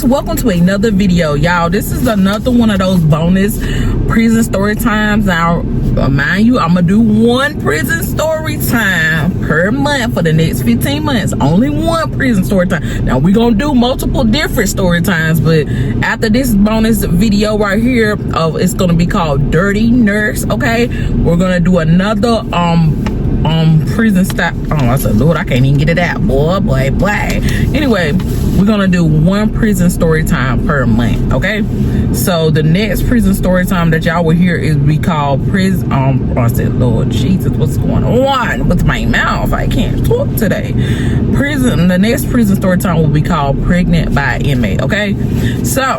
welcome to another video, y'all. This is another one of those bonus prison story times. Now mind you, I'm gonna do one prison story time per month for the next 15 months. Only one prison story time. Now we're gonna do multiple different story times, but after this bonus video right here, it's gonna be called Dirty Nurse. Okay, we're gonna do another prison style. I said, Lord, I can't even get it out, boy. Anyway, we're gonna do one prison story time per month. Okay, so the next prison story time that y'all will hear is we call prison. I said, Lord Jesus, what's going on with my mouth? I can't talk today. The next prison story time will be called Pregnant by Inmate. Okay, so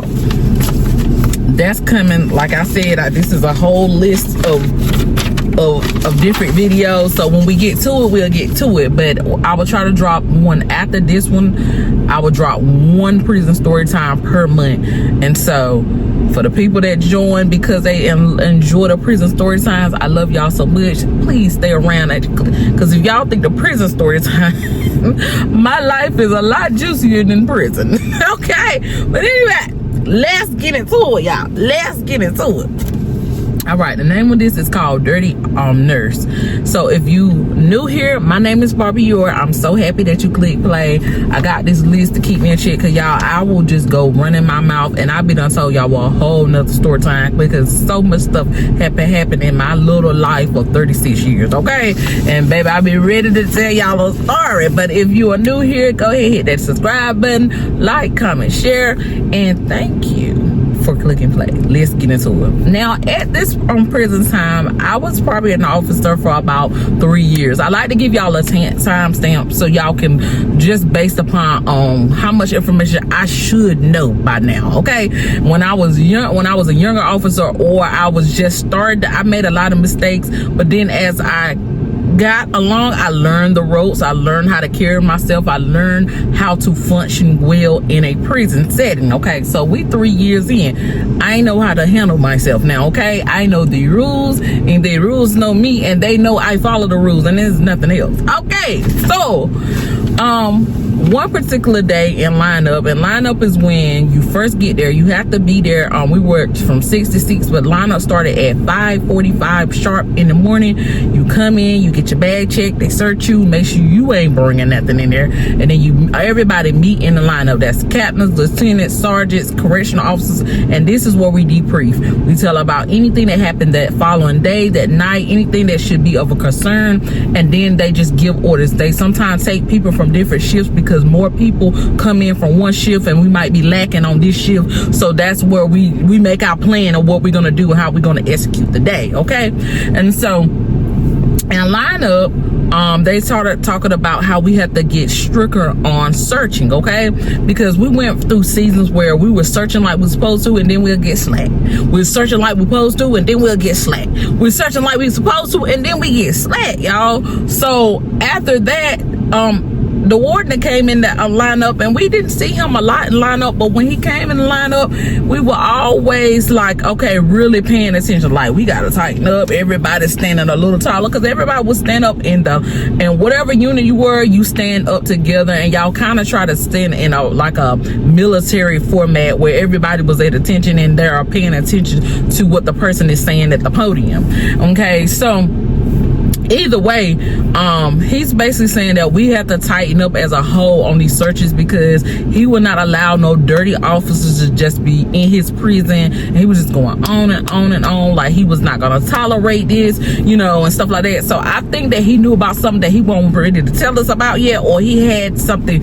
that's coming. Like I said, this is a whole list of different videos, so when we get to it, we'll get to it, but I will try to drop one after this one. I will drop one prison story time per month. And so for the people that join because they enjoy the prison story times, I love y'all so much. Please stay around, because if y'all think the prison story time my life is a lot juicier than prison. Okay, but anyway, let's get into it, y'all. Let's get into it. All right, the name of this is called Dirty Nurse. So if you new here, my name is Barbie Yor. I'm so happy that you click play. I got this list to keep me in check, because y'all, I will just go running my mouth, and I'll be done told y'all a whole nother story time, because so much stuff happened in my little life of 36 years. Okay, and baby, I'll be ready to tell y'all a story. But if you are new here, go ahead, hit that subscribe button, like, comment, share, and thank you for clicking play. Let's get into it. Now, at this prison time, I was probably an officer for about 3 years. I like to give y'all a time stamp so y'all can, just based upon how much information I should know by now. Okay, when I was a younger officer, or I was just started, I made a lot of mistakes, but then as I got along, I learned the ropes. I learned how to carry myself. I learned how to function well in a prison setting. Okay, so we 3 years in. I know how to handle myself now. Okay, I know the rules, and the rules know me, and they know I follow the rules, and there's nothing else. Okay, so one particular day in lineup, and lineup is when you first get there. You have to be there. We worked from 6 to 6, but lineup started at 5:45 sharp in the morning. You come in, you get your bag checked, they search you, make sure you ain't bringing nothing in there, and then everybody meet in the lineup. That's captains, lieutenants, sergeants, correctional officers, and this is where we debrief. We tell about anything that happened that following day, that night, anything that should be of a concern, and then they just give orders. They sometimes take people from different shifts, because more people come in from one shift and we might be lacking on this shift. So that's where we make our plan of what we're gonna do and how we're gonna execute the day. Okay, and so in lineup, they started talking about how we had to get stricter on searching. Okay, because we went through seasons where we were searching like we're supposed to, and then we'll get slack. We're searching like we're supposed to, and then we'll get slack. We're searching like we're supposed to, and then we get slack, y'all. So after that, the warden came in the lineup, and we didn't see him a lot in lineup, but when he came in the lineup, we were always like, okay, really paying attention. Like, we gotta tighten up. Everybody's standing a little taller, because everybody would stand up in whatever unit you were, you stand up together, and y'all kind of try to stand in like a military format where everybody was at attention and they're paying attention to what the person is saying at the podium. Okay, so either way, he's basically saying that we have to tighten up as a whole on these searches, because he would not allow no dirty officers to just be in his prison. And he was just going on and on and on, like he was not gonna tolerate this, and stuff like that. So I think that he knew about something that he wasn't ready to tell us about yet, or he had something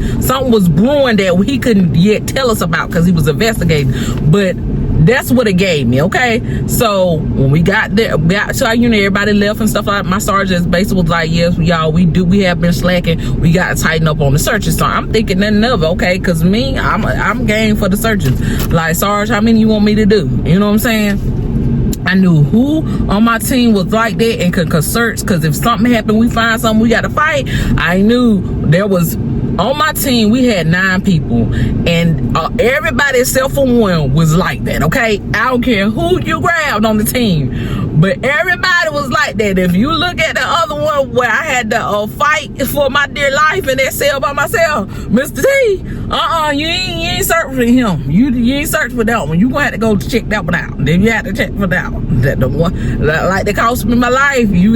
was brewing that he couldn't yet tell us about because he was investigating. But that's what it gave me. Okay, so when we got there, we got to our unit, everybody left and stuff like that. My sergeant basically was like, yes, y'all, we have been slacking. We got to tighten up on the searches. So I'm thinking nothing of it. Okay, because me, I'm game for the searches. Like, Sarge, how many you want me to do? You know what I'm saying? I knew who on my team was like that and could search, because if something happened, we find something, we got to fight. I knew there was on my team, we had 9 people, and everybody except for one was like that. Okay, I don't care who you grabbed on the team, but everybody was like that. If you look at the other one where I had to fight for my dear life in that cell by myself. Mr. T, you ain't searching him. You ain't searching for that one. You gonna have to go check that one out. Then you have to check for that one. That the one like that cost me my life. You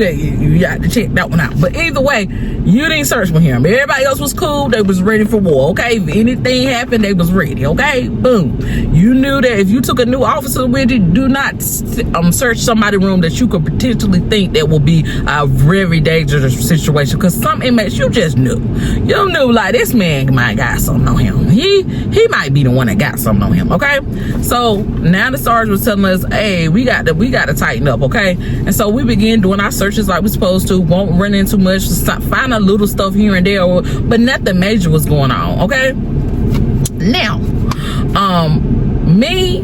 have to check that one out. But either way, you didn't search for him. Everybody else was cool. They was ready for war. Okay, if anything happened, they was ready. Okay, boom. You knew that if you took a new officer with you, do not search somebody's room that you could potentially think that will be a very dangerous situation. Because some inmates, you just knew. You knew like this man might got something on him. He might be the one that got something on him. Okay, so now the sergeant was telling us, hey, we got to tighten up. Okay, and so we began doing our searches like we're supposed to. Won't run into much. Find a little stuff here and there, but nothing major was going on. Okay, now me,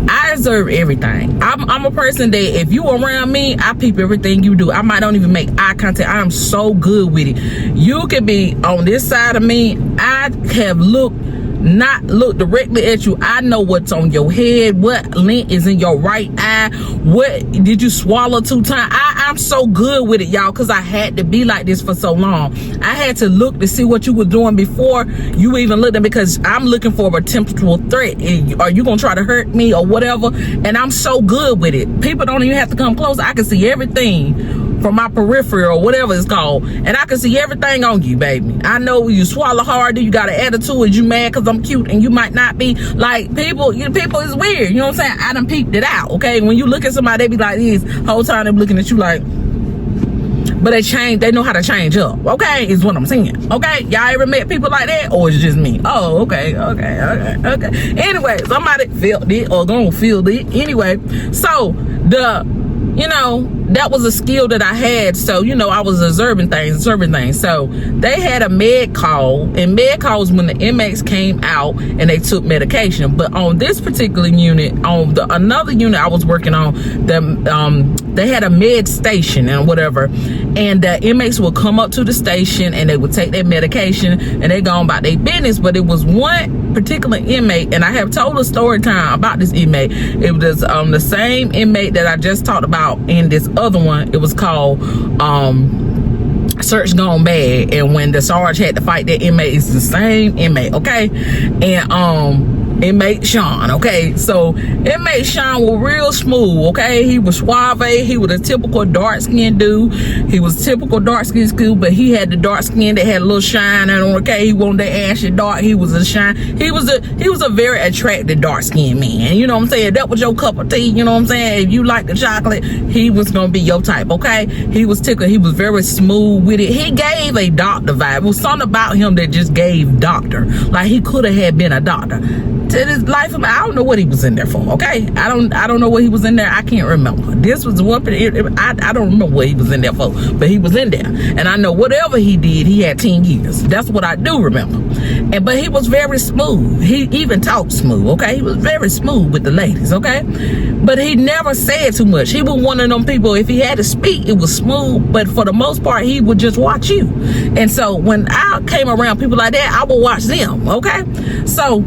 I observe everything. I'm a person that if you around me, I peep everything you do. I might don't even make eye contact. I am so good with it. You can be on this side of me. I have not look directly at you. I know what's on your head, what lint is in your right eye, what did you swallow 2 times. I'm so good with it, y'all, because I had to be like this for so long. I had to look to see what you were doing before you even looked at me, because I'm looking for a temporal threat. Are you gonna try to hurt me or whatever? And I'm so good with it. People don't even have to come close. I can see everything from my periphery or whatever it's called, and I can see everything on you, baby. I know you swallow hard, you got an attitude, you mad because I'm cute, and you might not be. Like, people is weird, you know what I'm saying? I done peeped it out. Okay, when you look at somebody, they be like this whole time, they be looking at you like, but they know how to change up. Okay, is what I'm saying. Okay, y'all ever met people like that, or it's just me? Oh, okay. Anyway, somebody felt it or gonna feel it anyway. So that was a skill that I had. So, I was observing things. So they had a med call, and med calls when the inmates came out and they took medication. But on this particular unit, on another unit I was working on, they had a med station and whatever, and the inmates would come up to the station and they would take their medication and they go on about their business. But it was one particular inmate, and I have told a story time about this inmate. It was the same inmate that I just talked about in this other one. It was called Search Gone Bad, and when the Sarge had to fight that inmate, it's the same inmate. Okay, and inmate Sean. Okay, so inmate Sean was real smooth. Okay, he was suave. He was a typical dark skinned dude. He was typical dark skinned school, but he had the dark skin that had a little shine on. Okay, he wasn't that ashy dark. He was a shine. He was a very attractive dark skinned man. You know what I'm saying? That was your cup of tea. You know what I'm saying? If you like the chocolate, he was gonna be your type. Okay, he was tickle. He was very smooth with it. He gave a doctor vibe. It was something about him that just gave doctor. Like, he could have been a doctor. To his life, I don't know what he was in there for. Okay, I don't know what he was in there. I can't remember. This was one. I don't remember what he was in there for, but he was in there, and I know whatever he did, he had 10 years. That's what I do remember. But he was very smooth. He even talked smooth. Okay, he was very smooth with the ladies. Okay, but he never said too much. He was one of them people. If he had to speak, it was smooth, but for the most part, he would just watch you. And so when I came around people like that, I would watch them. Okay, so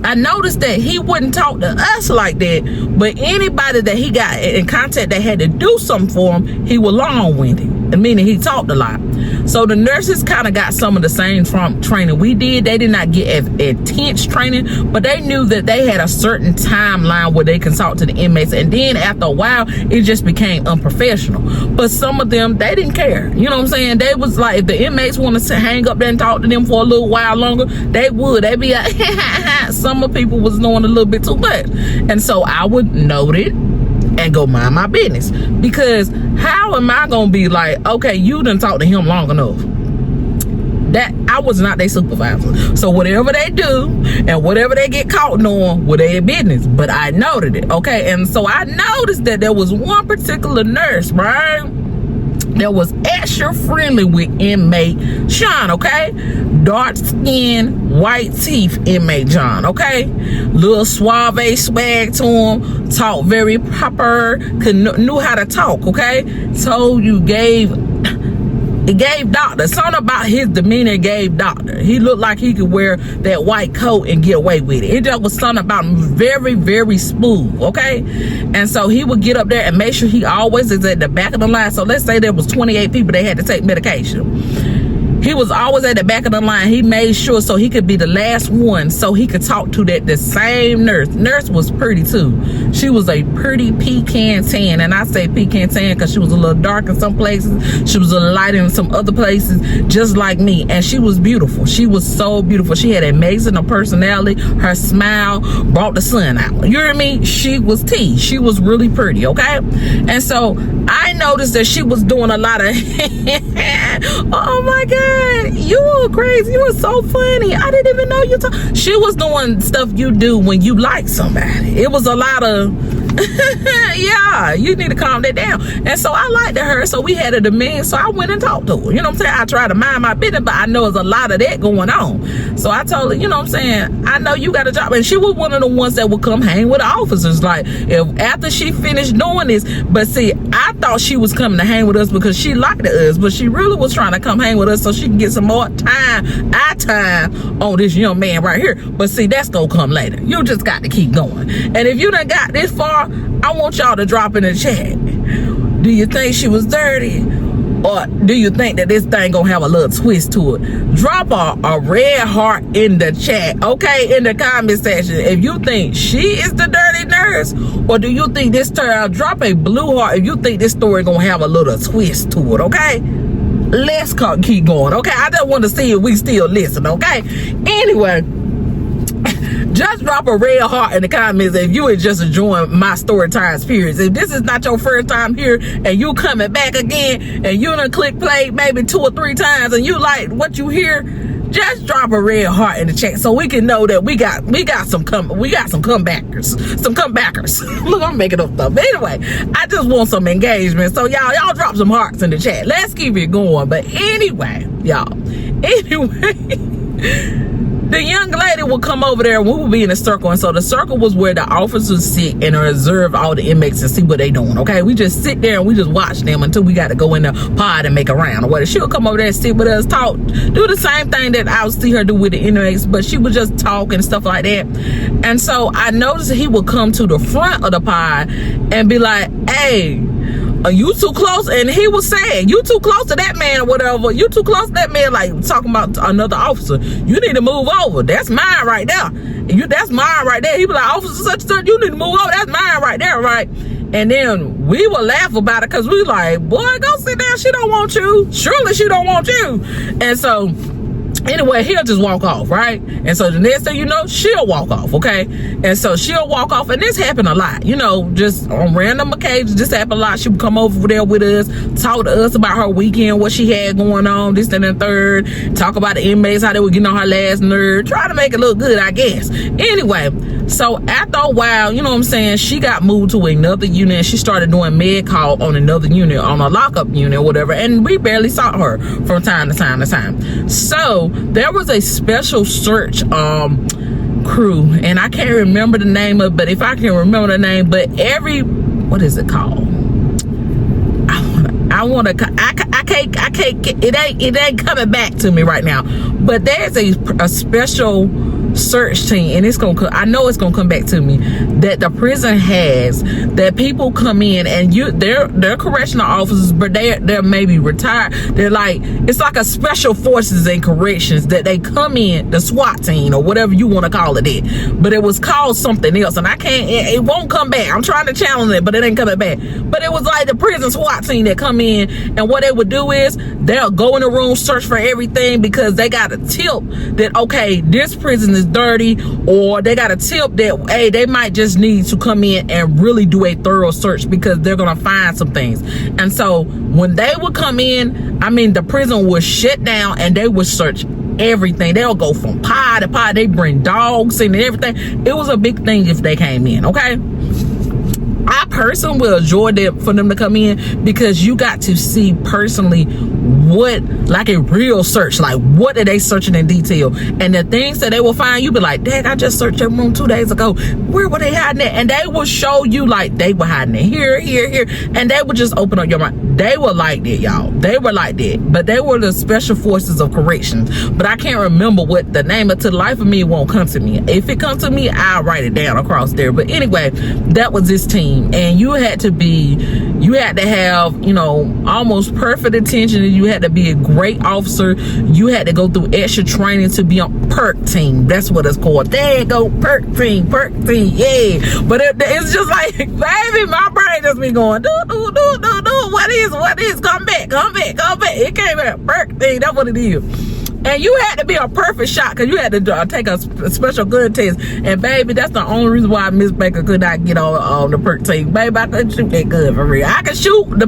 I noticed that he wouldn't talk to us like that, but anybody that he got in contact that had to do something for him, he was long-winded, meaning he talked a lot. So the nurses kind of got some of the same training we did. They did not get intense training, but they knew that they had a certain timeline where they can talk to the inmates, and then after a while, it just became unprofessional. But some of them, they didn't care. You know what I'm saying? They was like, if the inmates wanted to hang up there and talk to them for a little while longer, they would. They'd be like, some of people was knowing a little bit too much. And so I would note it and go mind my business, because how am I gonna be like, okay, you done talked to him long enough? That I was not their supervisor. So whatever they do and whatever they get caught doing, well, their business. But I noted it. Okay, and so I noticed that there was one particular nurse, right, that was extra friendly with inmate Sean. Okay, dark skin, white teeth inmate John. Okay, little suave swag to him, talk very proper, knew how to talk. Okay, so you gave It gave doctor. Something about his demeanor gave doctor. He looked like he could wear that white coat and get away with it. It just was something about him very, very smooth, okay? And so he would get up there and make sure he always is at the back of the line. So let's say there was 28 people that had to take medication. He was always at the back of the line. He made sure so he could be the last one so he could talk to the same nurse. Nurse was pretty too. She was a pretty pecan tan. And I say pecan tan because she was a little dark in some places. She was a little light in some other places, just like me. And she was beautiful. She was so beautiful. She had amazing personality. Her smile brought the sun out. You hear me? She was T. She was really pretty, okay? And so I noticed that she was doing a lot of oh my God. You were crazy. You were so funny. I didn't even know you she was doing stuff you do when you like somebody. It was a lot of yeah, you need to calm that down. And so I liked her, so we had a demand, so I went and talked to her. You know what I'm saying? I tried to mind my business, but I know there's a lot of that going on. So I told her, you know what I'm saying, I know you got a job. And she was one of the ones that would come hang with the officers, like if after she finished doing this. But see, I thought she was coming to hang with us because she liked us, but she really was trying to come hang with us so she can get some more time on this young man right here. But see, that's gonna come later. You just got to keep going. And if you done got this far, I want y'all to drop in the chat. Do you think she was dirty? Or do you think that this thing gonna have a little twist to it? Drop a red heart in the chat, okay? In the comment section. If you think she is the dirty nurse, or do you think this turn, drop a blue heart if you think this story gonna have a little twist to it, okay? Let's keep going, okay? I just want to see if we still listen, okay? Anyway, just drop a red heart in the comments if you are just enjoying my story time experience. If this is not your first time here and you coming back again and you done click play maybe 2 or 3 times and you like what you hear, just drop a red heart in the chat so we can know that we got some comebackers. Look, I'm making up stuff. Anyway, I just want some engagement. So y'all drop some hearts in the chat. Let's keep it going. But anyway, y'all. The young lady would come over there and we would be in a circle. And so the circle was where the officers sit and observe all the inmates and see what they doing, okay? We just sit there and we just watch them until we got to go in the pod and make a round or whatever. She'll come over there and sit with us, talk, do the same thing that I would see her do with the inmates, but she would just talk and stuff like that. And so I noticed that he would come to the front of the pod and be like, hey, are you too close? And he was saying, you too close to that man or whatever. You too close to that man, like talking about another officer. You need to move over. That's mine right there. That's mine right there. He was like, officer such and such, you need to move over. That's mine right there, right? And then we would laugh about it because we like, boy, go sit down. She don't want you. Surely she don't want you. And so anyway, he'll just walk off, right? And so the next thing you know, she'll walk off, okay? And so she'll walk off, and this happened a lot, you know, just on random occasions. This happened a lot. She would come over there with us, talk to us about her weekend, what she had going on, this and the third, talk about the inmates, how they were getting on her last nerve, try to make it look good, I guess. Anyway, so after a while, you know what I'm saying, she got moved to another unit, and she started doing med call on another unit, on a lockup unit or whatever, and we barely saw her from time to time to time. So there was a special search crew, and I can't remember the name of it, but if I can remember the name, but what is it called? It ain't coming back to me right now, but there's a special search team, and I know it's gonna come back to me, that the prison has, that people come in and they're correctional officers, but they're maybe retired. They're like, it's like a special forces and corrections that they come in, the SWAT team or whatever you want to call it, but it was called something else, and it won't come back. I'm trying to challenge it, but it ain't coming back. But it was like the prison SWAT team that come in, and what they would do is they'll go in the room, search for everything, because they got a tip that, okay, this prison is dirty, or they got a tip that, hey, they might just need to come in and really do a thorough search because they're gonna find some things. And so when they would come in, I mean, the prison was shut down and they would search everything. They'll go from pod to pod. They bring dogs in and everything. It was a big thing if they came in, okay? I I personally will enjoy that for them to come in, because you got to see personally what, like a real search, like what are they searching in detail, and the things that they will find, you be like, dang, I just searched your room 2 days ago, where were they hiding it? And they will show you like they were hiding it here, and they would just open up your mind. They were like that, y'all. They were like that, but they were the Special Forces of Corrections, but I can't remember what the name of. To the life of me, it won't come to me. If it comes to me, I'll write it down across there. But anyway, that was this team, and you had to have, you know, almost perfect attention, and you had to be a great officer. You had to go through extra training to be on perk team. That's what it's called. There you go, perk team, yeah. But it's just like, baby, my brain just be going, do, what is, come back. It came at perk team. That's what it is. And you had to be a perfect shot, because you had to take a special gun test. And baby, that's the only reason why Miss Baker could not get on the perk team. Baby, I couldn't shoot that gun for real. I could shoot the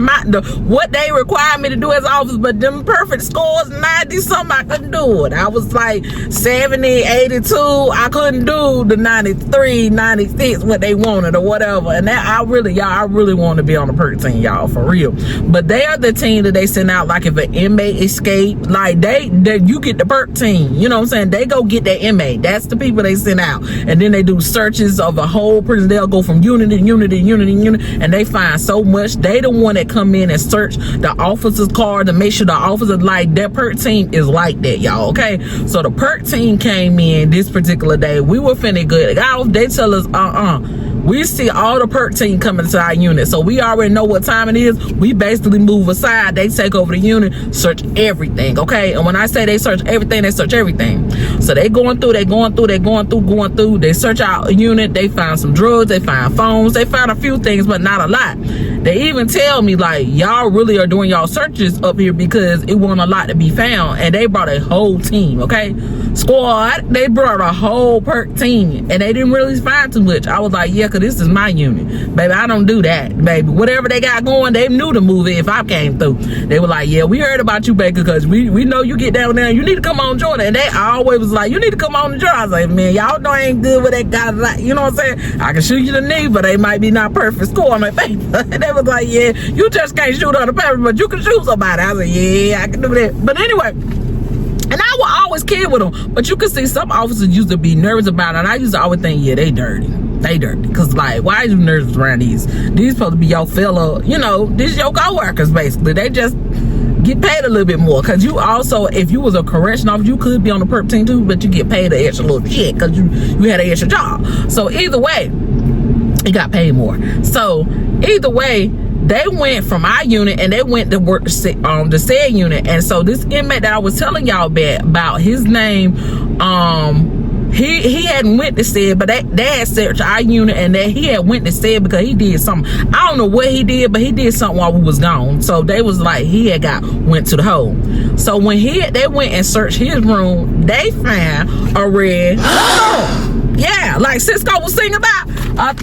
what they required me to do as officers, but them perfect scores, 90 something, I couldn't do it. I was like 70, 82. I couldn't do the 93, 96, what they wanted or whatever. And that I really want to be on the perk team, y'all, for real. But they are the team that they send out, like if an inmate escape, like you get the perk team, you know what I'm saying? They go get that inmate. That's the people they send out, and then they do searches of a whole prison. They'll go from unit to unit, and they find so much. They the one that come in and search the officer's car to make sure the officer, like, that perk team is like that, y'all. Okay, so the perk team came in this particular day. We were finna good. They tell us we see all the perk team coming to our unit, so we already know what time it is. We basically move aside. They take over the unit, search everything, okay? And when I say they search everything, they search everything. So they going through. They search out a unit. They find some drugs. They find phones. They find a few things, but not a lot. They even tell me, like, y'all really are doing y'all searches up here because it wasn't a lot to be found. And they brought a whole team, okay? Squad, they brought a whole perk team, and they didn't really find too much. I was like, yeah, because this is my unit. Baby, I don't do that, baby. Whatever they got going, they knew to move it if I came through. They were like, yeah, we heard about you, baby, because we know you get down there. You need to come on Jordan. And they always was like, you need to come on the Jordan. I was like, man, y'all know I ain't good with that guy. Like, you know what I'm saying? I can shoot you the knee, but they might be not perfect score on my paper. They was like, yeah, you just can't shoot on the paper, but you can shoot somebody. I was like, yeah, I can do that. But anyway, and I would always kid with them, but you can see some officers used to be nervous about it, and I used to always think, yeah, they dirty, because like, why are you nervous around these supposed to be your fellow, you know, these your co-workers, basically. They just get paid a little bit more, because you also, if you was a correction officer, you could be on the perp team too, but you get paid an extra little shit because you had an extra job. So either way, you got paid more. So either way, they went from our unit and they went to work the said unit. And so this inmate that I was telling y'all about, his name, he hadn't went to said, but they had searched our unit, and that he had went to said because he did something. I don't know what he did, but he did something while we was gone. So they was like, he had went to the hole. So when they went and searched his room, they found a red thong. Yeah, like Cisco was singing about. And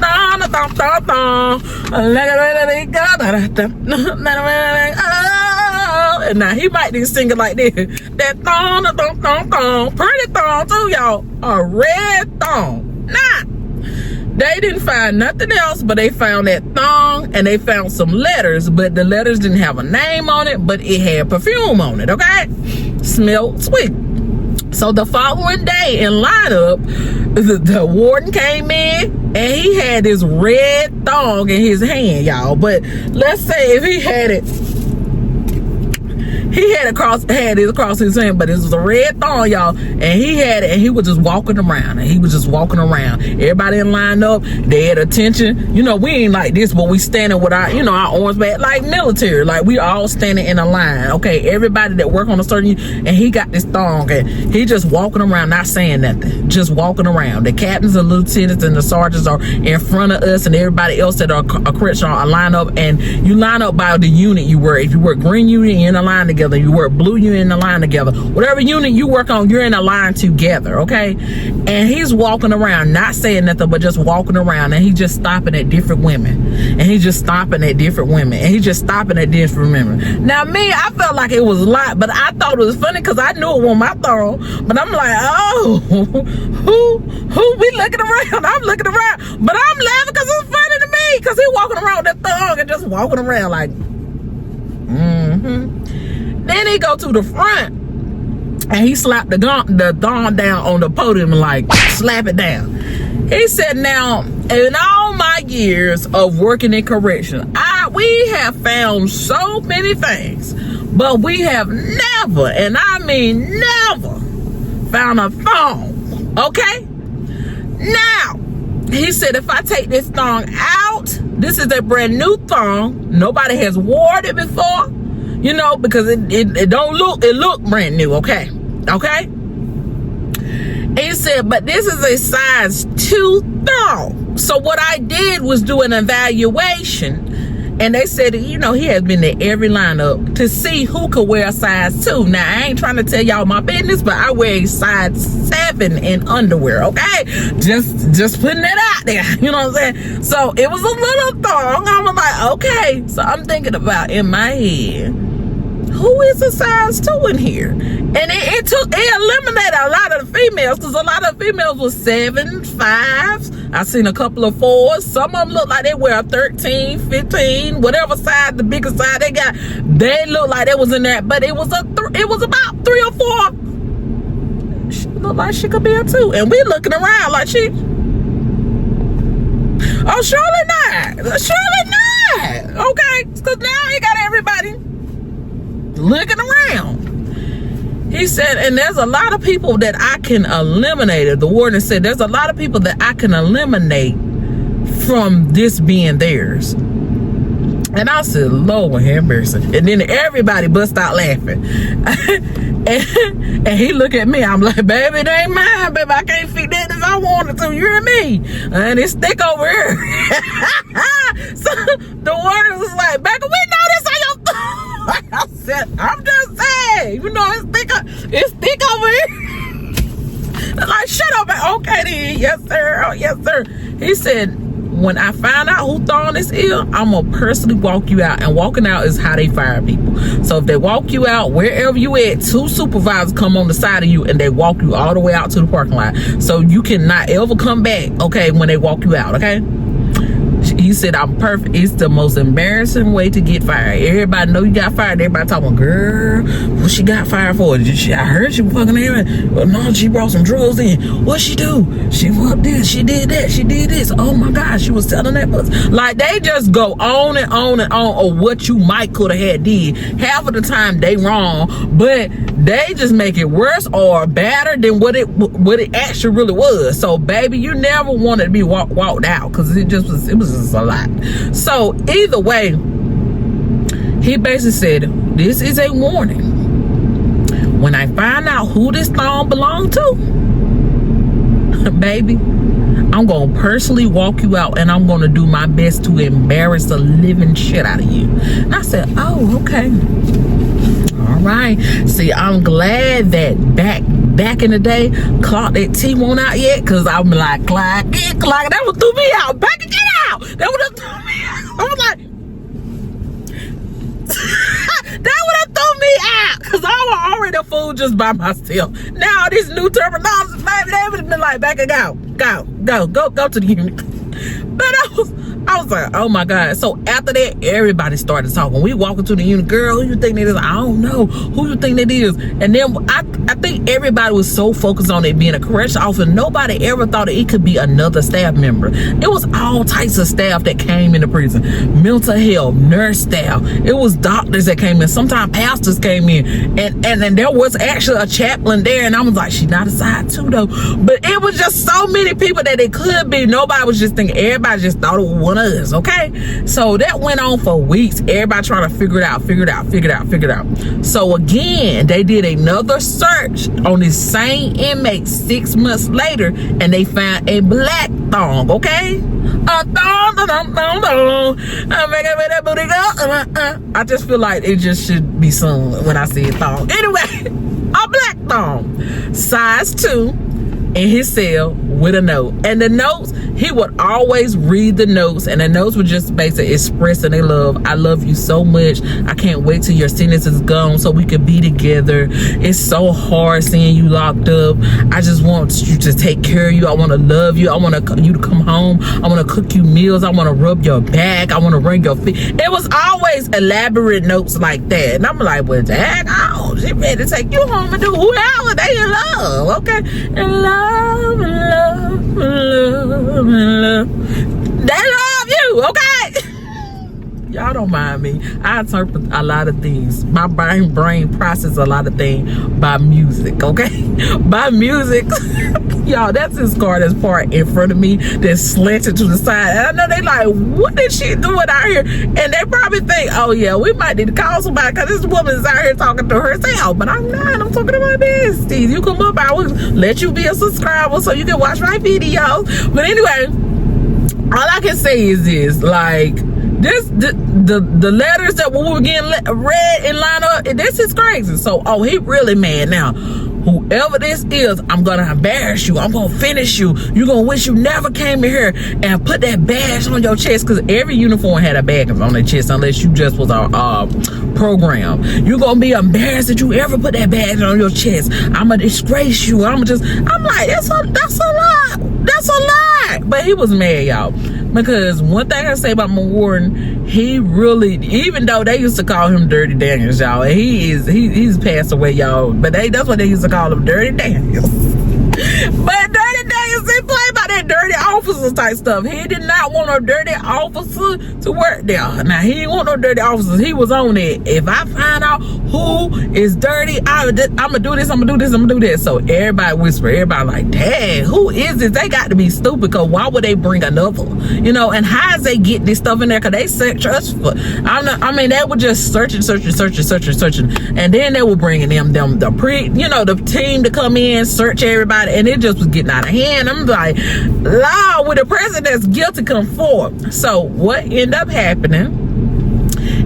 now he might be singing like this. That thong, pretty thong too, y'all. A red thong. Nah. They didn't find nothing else, but they found that thong, and they found some letters, but the letters didn't have a name on it, but it had perfume on it, okay? Smelled sweet. So the following day in lineup, the warden came in, and he had this red thong in his hand, y'all. But let's say if he had it, had it across his hand, but it was a red thong, y'all, and he had it, and he was just walking around, Everybody in line up, they had attention. You know, we ain't like this, but we standing with our, our arms back, like military, like we all standing in a line, okay? Everybody that work on a certain, and he got this thong, and he just walking around, not saying nothing, just walking around. The captains and lieutenants and the sergeants are in front of us, and everybody else that are correctional are line up, and you line up by the unit you work. If you work green unit, you're in a line together. You work blue, you're in a line together. Whatever unit you work on, you're in a line together, okay? And he's walking around, not saying nothing, but just walking around, and he's just stopping at different women. And he's just stopping at different women. Now, me, I felt like it was a lot, but I thought it was funny because I knew it was my thong. But I'm like, oh, who we looking around? I'm looking around. But I'm laughing because it's funny to me. me, because he walking around with that thong and just walking around like, Then he go to the front and he slapped the thong down on the podium and like, slap it down. He said, now, in all my years of working in correction, we have found so many things, but we have never, and I mean never, found a thong, okay? Now, he said, if I take this thong out, this is a brand new thong. Nobody has worn it before, you know, because it don't look, it look brand new, okay? Okay? He said, but this is a size 2 thong. So what I did was do an evaluation. And they said, you know, he has been to every lineup to see who could wear a size 2. Now, I ain't trying to tell y'all my business, but I wear a size 7 in underwear, okay? Just putting it out there, you know what I'm saying? So it was a little thong. I was like, okay. So I'm thinking about in my head, who is a size 2 in here? And it eliminated a lot of the females, because a lot of females was 7s, 5s. I seen a couple of 4s. Some of them look like they wear a 13, 15, whatever size, the biggest size they got. They look like they was in there, but it was about 3 or 4. She looked like she could be a 2. And we looking around like she, oh, surely not. Surely not. Okay, because now he got everybody looking around. He said, and there's a lot of people that I can eliminate. The warden said, there's a lot of people that I can eliminate from this being theirs. And I said, Lord have mercy. And then everybody bust out laughing. and he looked at me. I'm like, baby, it ain't mine, baby. I can't fit that if I wanted to. You hear me? And it's thick over here. So the warden was like, Becca, we know this on your I said, I'm just saying, you know, it's thick over here. Like, shut up. Okay then. Yes, sir. Oh, yes, sir. He said, when I find out who thong this is, I'm gonna personally walk you out. And walking out is how they fire people. So if they walk you out wherever you at, 2 supervisors come on the side of you and they walk you all the way out to the parking lot. So you cannot ever come back, okay, when they walk you out, okay? He said, I'm perfect. It's the most embarrassing way to get fired. Everybody know you got fired. Everybody talking, girl, what she got fired for? I heard she was fucking everybody. Well, no, she brought some drugs in. What she do? She fucked this. She did that. She did this. Oh my God, she was telling that pussy. Like, they just go on and on and on of what you might could have had did. Half of the time they wrong, but they just make it worse or better than what it actually really was. So, baby, you never wanted to be walked out, because it was just a lot. So either way, he basically said, this is a warning. When I find out who this thong belonged to, baby, I'm gonna personally walk you out, and I'm gonna do my best to embarrass the living shit out of you. And I said, oh, okay. All right. See, I'm glad that back in the day, clock that T won't out yet, because I'm like, clock it, clock it. That would threw me out. Back and get out. That would have threw me out. I was like, that would have threw me out, because I was already a fool just by myself. Now these new terminologies, baby, they would have been like, back and go to the unit. But I was like, oh my God. So after that, everybody started talking. We walking to the unit, girl, who you think that is? I don't know. Who you think that is? And then I think everybody was so focused on it being a correctional officer, nobody ever thought it could be another staff member. It was all types of staff that came into prison. Mental health, nurse staff. It was doctors that came in. Sometimes pastors came in. And there was actually a chaplain there. And I was like, she's not a side 2 though. But it was just so many people that it could be. Nobody was just thinking, everybody just thought it was one of us, okay? So that went on for weeks. Everybody trying to figure it out. So again, they did another search on this same inmate 6 months later, and they found a black thong, okay? A thong. I just feel like it just should be sung when I see a thong. Anyway, a black thong, size 2. in his cell with a note. And the notes, he would always read the notes, and the notes would just basically expressing their love. I love you so much. I can't wait till your sentence is gone so we can be together. It's so hard seeing you locked up. I just want you to take care of you. I want to love you. I want you to come home. I want to cook you meals. I want to rub your back. I want to wring your feet. It was always elaborate notes like that. And I'm like, well, Jack, oh, she ready to take you home and do whoever they in love, okay? And love, love, love, love. They love you, okay? Y'all don't mind me. I interpret a lot of things. My brain processes a lot of things by music, okay? By music. Y'all, that's his car that's parked in front of me that's slanted to the side. And I know they like, what is she doing out here? And they probably think, oh yeah, we might need to call somebody because this woman is out here talking to herself. But I'm not. I'm talking to my besties. You come up, I will let you be a subscriber so you can watch my videos. But anyway, all I can say is this, like, the letters that we were getting read in line up, this is crazy. So, oh, he really mad now. Whoever this is, I'm gonna embarrass you. I'm gonna finish you. You're gonna wish you never came in here and put that badge on your chest, because every uniform had a badge on their chest unless you just was a program. You're gonna be embarrassed that you ever put that badge on your chest. I'm gonna disgrace you. I'm like, that's a lot. That's a lot. But he was mad, y'all, because one thing I say about my warden, he really, even though they used to call him Dirty Daniels, y'all, he's passed away, y'all, but that's what they used to call him, Dirty Daniels. But Dirty Daniels, he played by that dirty officer type stuff. He did not want no dirty officer to work there. Now, he didn't want no dirty officers. He was on it. If I find out who is dirty, I'm gonna do this, I'm gonna do this, I'm gonna do that. So everybody whisper, everybody like, dang, who is this? They got to be stupid, because why would they bring another? You know, and how does they get this stuff in there? Because they search us for, they would just searching, and then they were bringing the team to come in, search everybody, and it just was getting out of hand. I'm like, law, with the president that's guilty come forward. So what ended up happening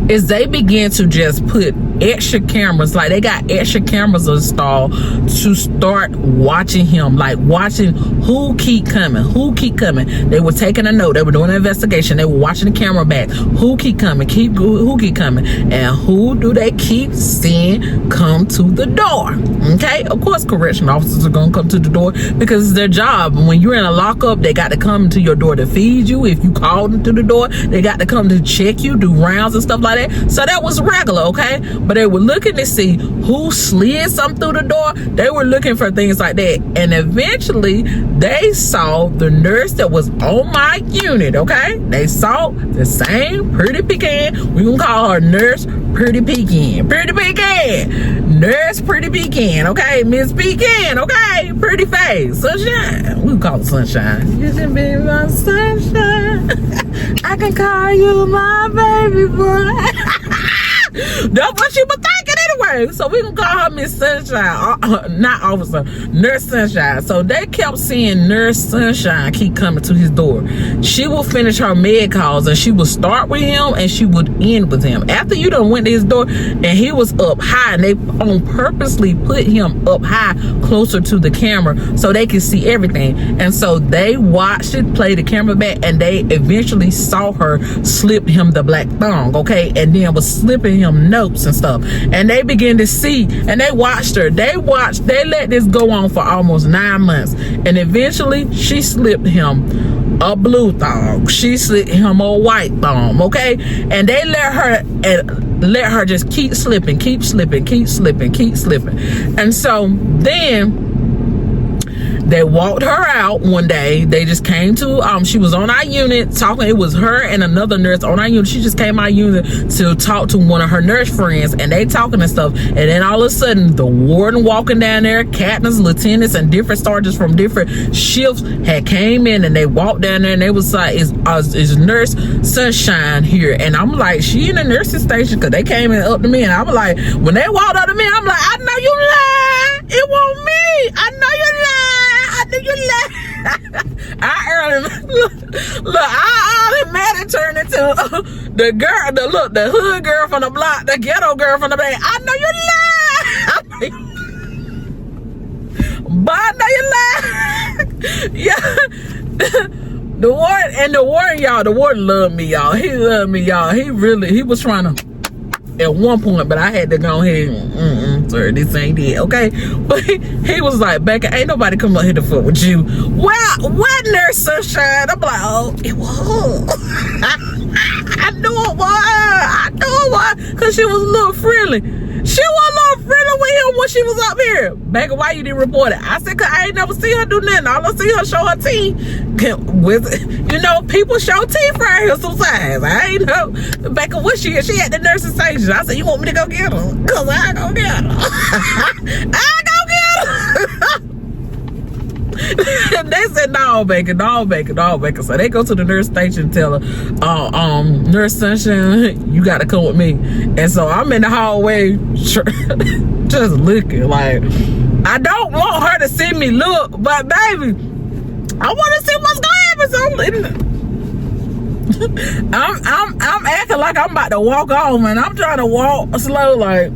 is they began to just put extra cameras, like they got extra cameras installed to start watching him, like watching who keep coming. They were taking a note, they were doing an investigation, they were watching the camera back, who keep coming, and who do they keep seeing come to the door. Okay, of course correctional officers are gonna come to the door because it's their job. When you're in a lockup, they got to come to your door to feed you. If you called them to the door, they got to come to check you, do rounds and stuff like that. So that was regular, okay? But they were looking to see who slid something through the door. They were looking for things like that. And eventually, they saw the nurse that was on my unit, okay? They saw the same Pretty Pecan. We gonna call her Nurse Pretty Pecan. Pretty Pecan. Nurse Pretty Pecan, okay? Miss Pecan, okay? Pretty face. Sunshine. We call it Sunshine. You can be my sunshine. I can call you my baby boy. That's what she was thinking anyway. So we can call her Miss Sunshine, not officer, Nurse Sunshine. So they kept seeing Nurse Sunshine keep coming to his door. She will finish her med calls and she would start with him and she would end with him. After you done went to his door and he was up high, and they on purposely put him up high closer to the camera so they could see everything. And so they watched it, play the camera back, and they eventually saw her slip him the black thong, okay? And then was slipping him notes and stuff, and they began to see, and they watched her. They let this go on for almost 9 months, and eventually she slipped him a blue thong, she slipped him a white thong, okay? And they let her just keep slipping. And so then they walked her out one day. They just came to, she was on our unit talking. It was her and another nurse on our unit. She just came our unit to talk to one of her nurse friends, and they talking and stuff. And then all of a sudden, the warden walking down there, captains, lieutenants, and different sergeants from different shifts had came in, and they walked down there, and they was like, is Nurse Sunshine here? And I'm like, she in the nursing station, because they came in up to me, and I was like, when they walked up to me, I'm like, I know you lied. It wasn't me. I know you lied. I automatically turned into the girl, the hood girl from the block, the ghetto girl from the bay. I know you lie. But I know you lie. Yeah. The warden, y'all, the warden loved me, y'all. He loved me, y'all. He was trying to, at one point, but I had to go ahead, sir, this ain't it, okay? But he was like, Becca, ain't nobody come up here to fuck with you. Well, what, Nurse Sunshine? I'm like, oh, it was. I knew it was. Because she was a little friendly. She was a little friendly with him when she was up here. Becca, why you didn't report it? I said, cause I ain't never see her do nothing. All I see her show her teeth. You know, people show teeth right here sometimes. I ain't know. Becca, what she at the nursing station. I said, you want me to go get her? Cause I go get her. I go get her. And they said, no, Becca. So they go to the nurse station and tell her, Nurse Sunshine, you gotta come with me. And so I'm in the hallway just looking like, I don't want her to see me look, but baby, I want to see what's gonna happen. So I'm acting like I'm about to walk off, and I'm trying to walk slow, like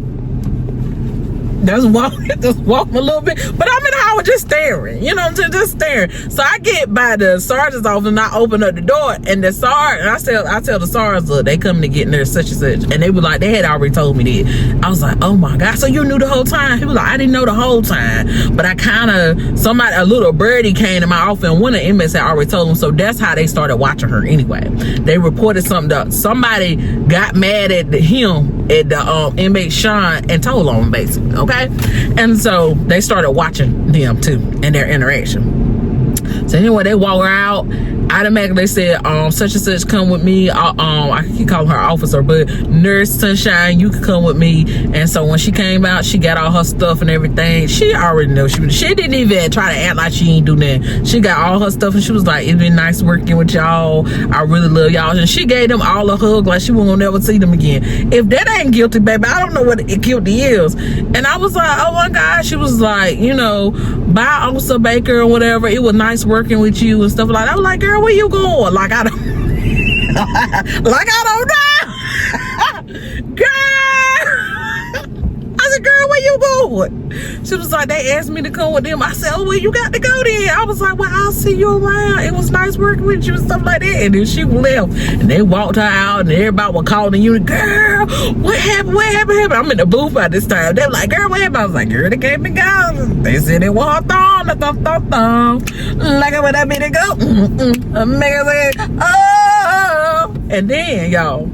just walk a little bit, but I'm in the house just staring, you know what I'm saying, just staring. So I get by the sergeant's office and I open up the door, and the sergeant, I tell the sergeants, look, they coming to get nurse such and such, and they were like, they had already told me that. I was like, oh my God, so you knew the whole time? He was like, I didn't know the whole time, but I kind of, a little birdie came to my office, and one of the inmates had already told them, so that's how they started watching her anyway. They reported somebody got mad at him, at the inmate Sean, and told on him basically, okay? And so they started watching them too and their interaction. So anyway, they walk her out. Automatically they said, such and such, come with me. I keep calling her officer, but Nurse Sunshine, you can come with me. And so when she came out, she got all her stuff and everything. She already knew. She didn't even try to act like she ain't do nothing. She got all her stuff, and she was like, it's been nice working with y'all. I really love y'all. And she gave them all a hug like she won't never see them again. If that ain't guilty, baby, I don't know what guilty is. And I was like, oh my God. She was like, you know, bye, Officer Baker or whatever. It was nice working with you and stuff like that. I was like, girl, where you going? Like I don't know. Girl, I said, girl, where you going? She was like, they asked me to come with them. I said, oh, well, you got to go then. I was like, well, I'll see you around. It was nice working with you and stuff like that. And then she left, and they walked her out, and everybody was calling the unit, girl, what happened? I'm in the booth by this time. They were like, girl, what happened? I was like, girl, they came and gone. They said it was her thumb. Like I would have been to go. Oh. And then, y'all,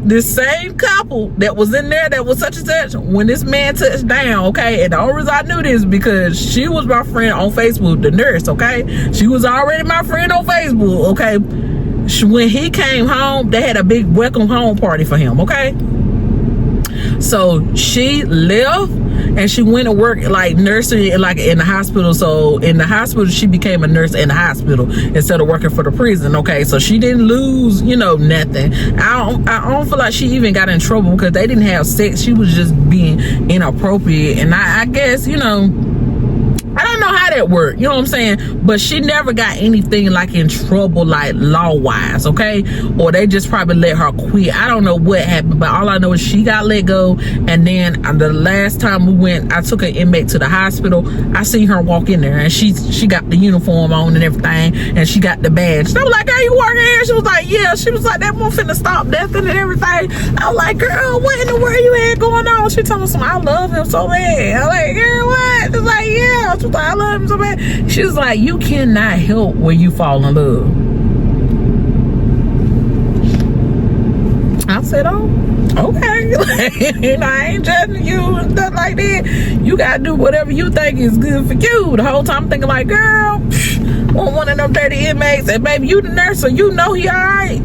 this same couple that was in there that was such and such, when this man touched down, okay, and the only reason I knew this because she was my friend on Facebook, the nurse, okay, she was already my friend on Facebook, okay. When he came home, they had a big welcome home party for him, okay. So she left and she went to work like nursing like in the hospital. So in the hospital, she became a nurse in the hospital instead of working for the prison. Okay, so she didn't lose, you know, nothing. I don't feel like she even got in trouble because they didn't have sex. She was just being inappropriate, and I guess, you know, I don't know how that worked, you know what I'm saying? But she never got anything like in trouble, like law-wise, okay? Or they just probably let her quit. I don't know what happened, but all I know is she got let go. And then the last time we went, I took an inmate to the hospital. I seen her walk in there, and she got the uniform on and everything, and she got the badge. So I was like, girl, you working here? She was like, yeah. She was like, that won't finna stop nothing and everything. I was like, girl, what in the world you had going on? She told me something, I love him so bad. I was like, girl, what? She's like, yeah. She was like, I love him so bad. She was like, you cannot help when you fall in love. I said, oh, okay. I ain't judging you and stuff like that. You gotta do whatever you think is good for you. The whole time I'm thinking like, girl, want one of them dirty inmates, and baby, you the nurse, so you know he all right.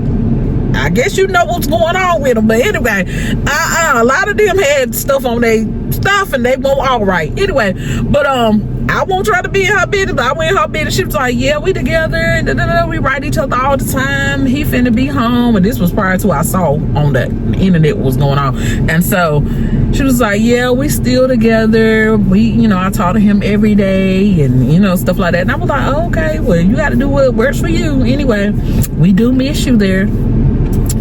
I guess you know what's going on with them. But anyway, a lot of them had stuff on their stuff, and they won't all right. Anyway, but I won't try to be in her business, but I went in her business. She was like, yeah, we together, we write each other all the time. He finna be home. And this was prior to I saw on the internet what was going on. And so she was like, yeah, we still together. We, you know, I talk to him every day and, you know, stuff like that. And I was like, oh, okay, well, you got to do what works for you. Anyway, we do miss you there.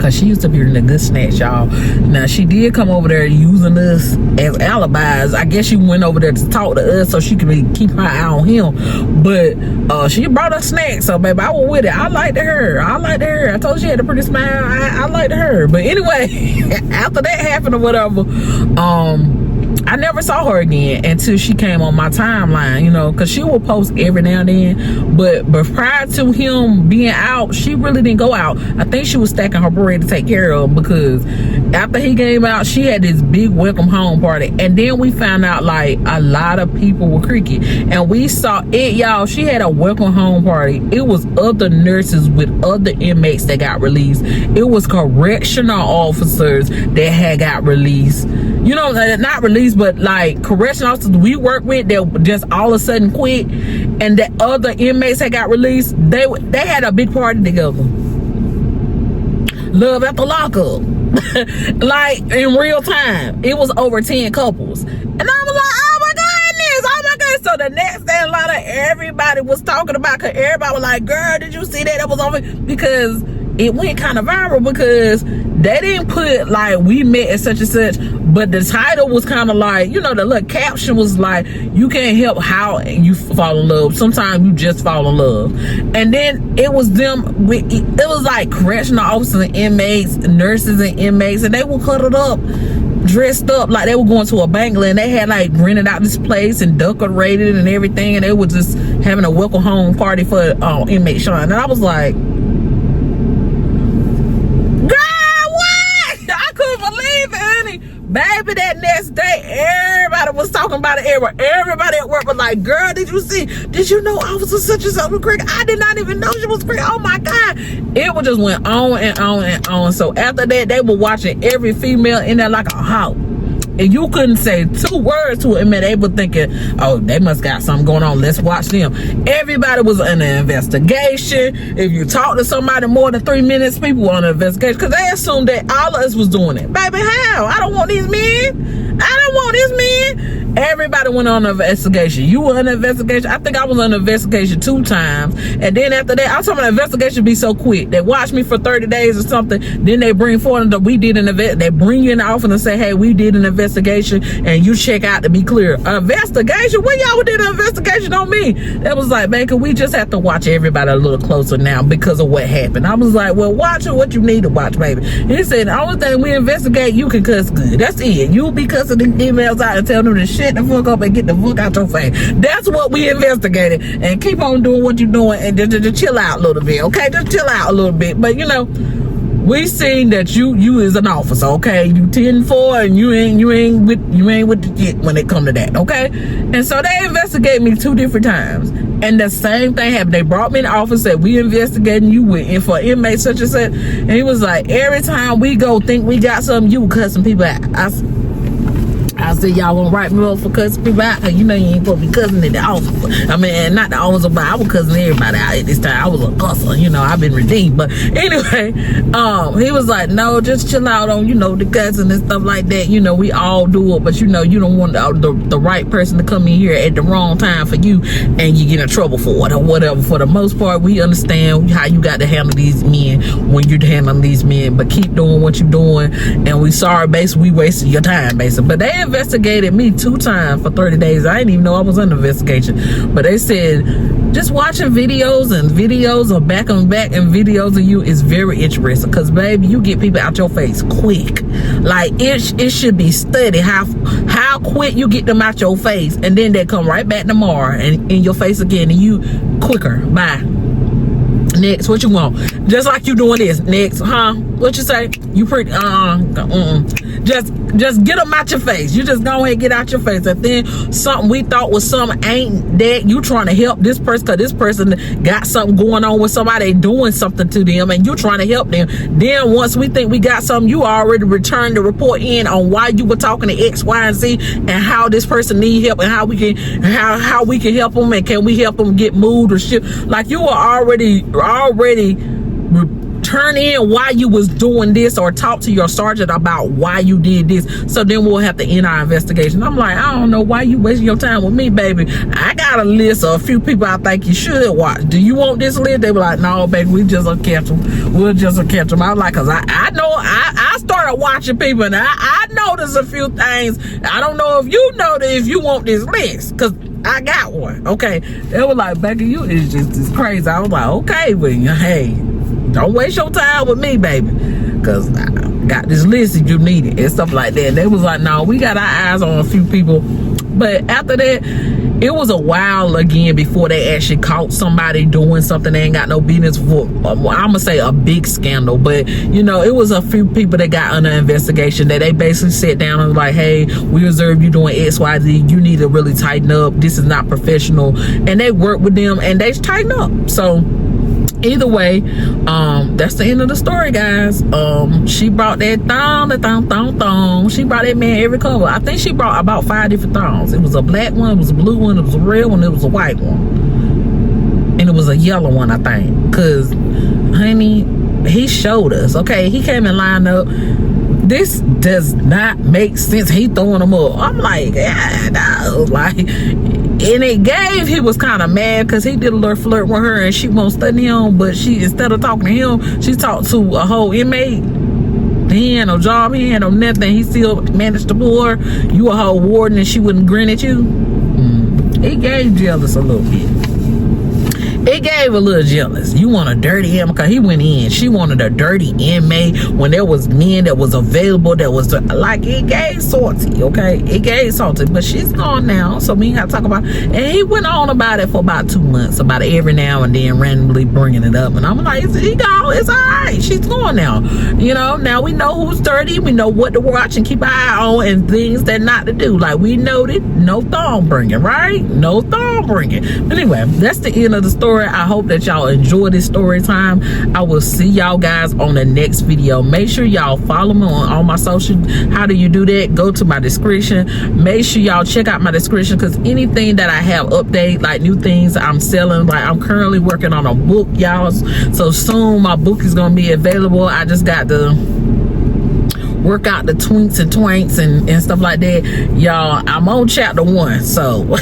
because she used to be in the good snatch, y'all. Now, she did come over there using us as alibis. I guess she went over there to talk to us so she could keep her eye on him. But she brought us snacks, so baby, I was with it. I liked her. I told she had a pretty smile. I liked her. But anyway, after that happened or whatever, I never saw her again until she came on my timeline, you know, because she will post every now and then. But prior to him being out, she really didn't go out. I think she was stacking her bread to take care of him, because after he came out, she had this big welcome home party. And then we found out, like, a lot of people were creaky. And we saw it, y'all. She had a welcome home party. It was other nurses with other inmates that got released. It was correctional officers that had got released. You know, not released, but like correctional officers we work with that just all of a sudden quit, and that other inmates had got released. They had a big party together. Love at the lockup. Like in real time. It was over 10 couples. And I was like, oh my goodness. So the next day, a lot of everybody was talking about, because everybody was like, girl, did you see that? That was over. Because it went kind of viral, because they didn't put like we met at such and such, but the title was kind of like, you know, the little caption was like, you can't help how you fall in love. Sometimes you just fall in love. And then it was them, it was like correctional officers and inmates, nurses and inmates, and they were cuddled up, dressed up like they were going to a banquet, and they had like rented out this place and decorated and everything, and they were just having a welcome home party for inmate Sean. And I was like, baby, that next day, everybody was talking about it. Everybody at work was like, girl, did you know Officer such and such was crazy? I did not even know she was crazy. Oh my God. It just went on and on and on. So after that, they were watching every female in there like a hawk. And you couldn't say 2 words to it, man. They were thinking, oh, they must got something going on. Let's watch them. Everybody was in an investigation. If you talk to somebody more than 3 minutes, people were on an investigation, because they assumed that all of us was doing it. Baby, how? I don't want these men. Everybody went on an investigation. You were on an investigation. I think I was on an investigation 2 times. And then after that, I told my investigation be so quick. They watch me for 30 days or something. Then they bring forward that we did an event. They bring you in the office and say, hey, we did an investigation, and you check out to be clear. Investigation? When y'all did an investigation on me? That was like, man, we just have to watch everybody a little closer now because of what happened. I was like, well, watch what you need to watch, baby. He said, the only thing we investigate, you can cuss good. That's it. You'll be cussing the emails out and tell them to shut the fuck up and get the fuck out your face. That's what we investigated. And keep on doing what you're doing, and just chill out a little bit, okay? Just chill out a little bit. But you know, we seen that you is an officer, okay? You 10-4, and you ain't with the shit when it come to that, okay? And so they investigated me 2 different times, and the same thing happened. They brought me in the office, said, we investigating you with for inmate such and such. And he was like, every time we go think we got something, you cussing people out. I said, y'all won't write me up for cussing people out, because you know you ain't supposed to be cussing at the officer. I mean, not the officer, but I was cussing everybody out at this time. I was a cusser, you know, I've been redeemed. But anyway, he was like, no, just chill out on, you know, the cussing and stuff like that. You know, we all do it, but you know, you don't want the right person to come in here at the wrong time for you, and you get in trouble for it or whatever. For the most part, we understand how you got to handle these men when you're handling these men, but keep doing what you're doing. And we sorry, basically, we wasted your time, basically. But they investigated me 2 times for 30 days. I didn't even know I was under investigation. But they said, just watching videos of back and videos of you is very interesting, because baby, you get people out your face quick. Like it should be studied how quick you get them out your face, and then they come right back tomorrow and in your face again, and you quicker. Bye. Next, what you want? Just like you doing this. Next, huh? What you say? You pretty, just get them out your face. You just go ahead and get out your face. And then something we thought was something ain't that. You trying to help this person, because this person got something going on with somebody doing something to them, and you trying to help them. Then once we think we got something, you already returned the report in on why you were talking to X, Y, and Z, and how this person need help, and how we can help them, and can we help them get moved or shit. Like you were already turn in why you was doing this, or talk to your sergeant about why you did this, so then we'll have to end our investigation. I'm like, I don't know why you wasting your time with me, baby. I got a list of a few people I think you should watch. Do you want this list? They were like, no, baby, we just gonna catch them. We'll just catch them. I was like, cause I know I started watching people, and I noticed a few things. I don't know if you know that if you want this list, cause I got one. Okay, they were like, Becky, you is just crazy. I was like, okay, well, hey, don't waste your time with me, baby, cause I got this list if you need it and stuff like that. And they was like, no, we got our eyes on a few people. But after that, it was a while again before they actually caught somebody doing something they ain't got no business for. I'm gonna say a big scandal, but you know, it was a few people that got under investigation that they basically sat down and was like, hey, we observed you doing XYZ, you need to really tighten up, this is not professional. And they worked with them and they tightened up. So either way, that's the end of the story, guys. She brought that thong. She brought that man every color. I think she brought about 5 different thongs. It was a black one, it was a blue one, it was a red one, it was a white one, and it was a yellow one, I think. Cause honey, he showed us. Okay, he came and lined up. This does not make sense. He throwing them up. I'm like, yeah, no, like. And it gave, he was kind of mad because he did a little flirt with her and she won't study him, but she, instead of talking to him, she talked to a whole inmate. He had no job, he had no nothing. He still managed to pull her. You a whole warden and she wouldn't grin at you. It gave jealous a little bit. It gave a little jealous. You want a dirty inmate, because he went in. She wanted a dirty inmate when there was men that was available, that was like, it gave salty, okay? It gave salty, but she's gone now, so we ain't got to talk about it. And he went on about it for about 2 months, about it every now and then, randomly bringing it up. And I'm like, he gone, it's all right. She's gone now. You know, now we know who's dirty. We know what to watch and keep an eye on and things that not to do. Like we noted, no thong bringing, right? No thong bringing. But anyway, that's the end of the story. I hope that y'all enjoy this story time. I will see y'all guys on the next video. Make sure y'all follow me on all my social. How do you do that? Go to my description. Make sure y'all check out my description, because anything that I have update, like new things I'm selling, like I'm currently working on a book, y'all, so soon my book is gonna be available. I just got to work out the twinks and twanks and stuff like that, y'all. I'm on chapter 1, so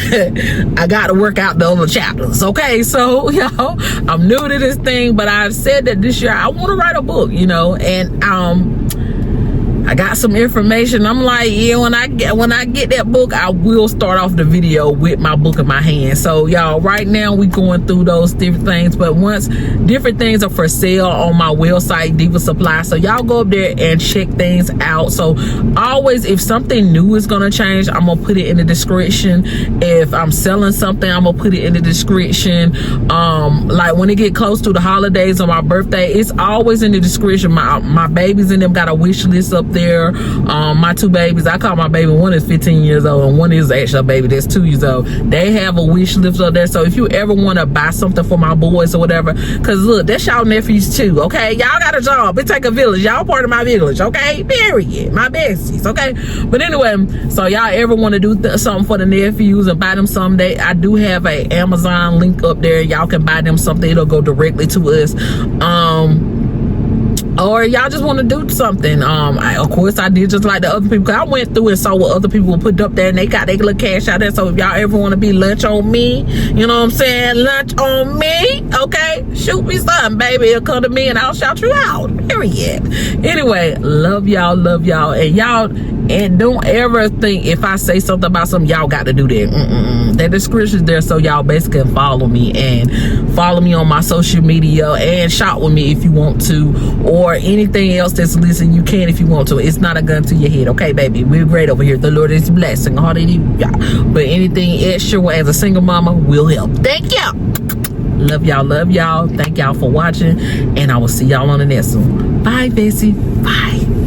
I got to work out the other chapters. Okay, so y'all, I'm new to this thing, but I've said that this year I want to write a book, you know, and I got some information. I'm like, yeah, when I get that book, I will start off the video with my book in my hand. So y'all, right now we going through those different things, but once different things are for sale on my website, Diva Supply, so y'all go up there and check things out. So always, if something new is gonna change, I'm gonna put it in the description. If I'm selling something, I'm gonna put it in the description. Like when it get close to the holidays or my birthday, it's always in the description. My babies and them got a wish list up there. My 2 babies, I call my baby, one is 15 years old and one is actually a baby that's 2 years old. They have a wish list up there. So if you ever want to buy something for my boys or whatever, because look, that's y'all nephews too, okay? Y'all got a job. It take a village. Y'all part of my village, okay? Period. My besties, okay? But anyway, so y'all ever want to do something for the nephews and buy them something, I do have a Amazon link up there. Y'all can buy them something. It'll go directly to us. Or y'all just want to do something. Of course I did just like the other people, because I went through and saw what other people put up there and they got their little cash out there. So if y'all ever want to be lunch on me, you know what I'm saying, lunch on me, okay, shoot me something, baby. It'll come to me and I'll shout you out, period. Anyway, love y'all, and y'all, and don't ever think if I say something about something, y'all got to do that. That description's there, so y'all basically can follow me and follow me on my social media and shop with me if you want to, or anything else that's listening, you can if you want to. It's not a gun to your head, okay, baby? We're great over here. The Lord is blessing. Hallelujah. But anything extra as a single mama will help. Thank y'all. Love y'all. Thank y'all for watching, and I will see y'all on the next one. Bye, Bessie. Bye.